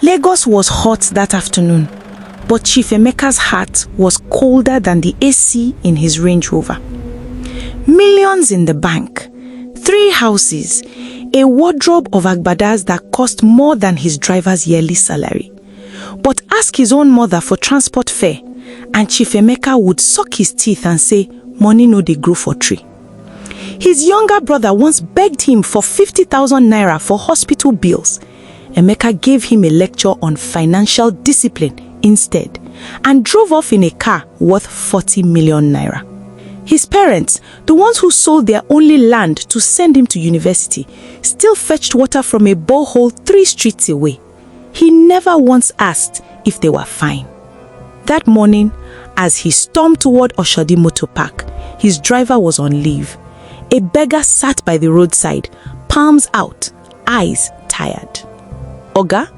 Lagos was hot that afternoon, but Chief Emeka's heart was colder than the AC in his Range Rover. Millions in the bank, 3 houses, a wardrobe of agbadas that cost more than his driver's yearly salary. But ask his own mother for transport fare, and Chief Emeka would suck his teeth and say, money no dey grow for tree. His younger brother once begged him for 50,000 naira for hospital bills. Emeka gave him a lecture on financial discipline instead and drove off in a car worth 40 million naira. His parents, the ones who sold their only land to send him to university, still fetched water from a borehole 3 streets away. He never once asked if they were fine. That morning, as he stormed toward Oshodi Motor Park, his driver was on leave. A beggar sat by the roadside, palms out, eyes tired. Oga,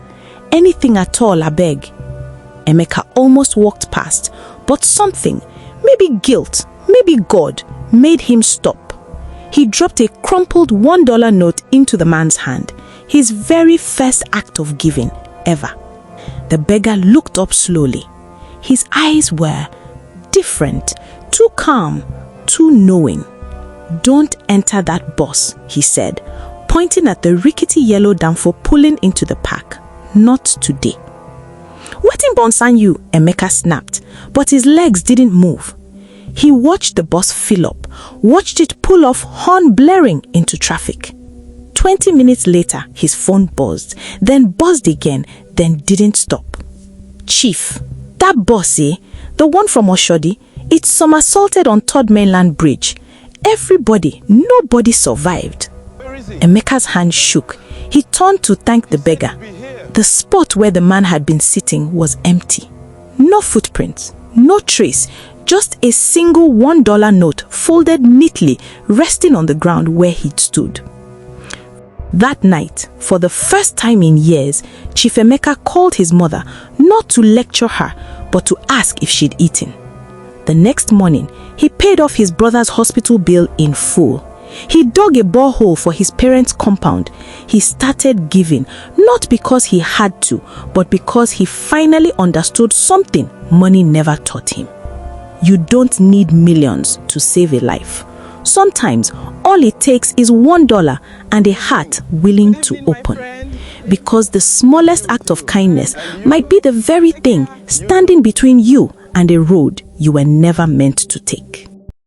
anything at all, I beg. Emeka almost walked past, but something, maybe guilt, maybe God, made him stop. He dropped a crumpled $1 note into the man's hand, his very first act of giving ever. The beggar looked up slowly. His eyes were different, too calm, too knowing. "Don't enter that bus," he said, pointing at the rickety yellow danfo pulling into the park. "Not today." "Wetin concern you?" Emeka snapped, but his legs didn't move. He watched the bus fill up, watched it pull off, horn blaring into traffic. 20 minutes later, his phone buzzed, then buzzed again, then didn't stop. "Chief, that bus, the one from Oshodi, it somersaulted on 3rd Mainland Bridge. Nobody survived." Emeka's hand shook. He turned to thank the beggar. The spot where the man had been sitting was empty. No footprints, no trace, just a single $1 note folded neatly, resting on the ground where he'd stood. That night, for the first time in years, Chief Emeka called his mother not to lecture her, but to ask if she'd eaten. The next morning, he paid off his brother's hospital bill in full. He dug a borehole for his parents' compound. He started giving, not because he had to, but because he finally understood something money never taught him. You don't need millions to save a life. Sometimes, all it takes is $1 and a heart willing to open. Because the smallest act of kindness might be the very thing standing between you and a road you were never meant to take.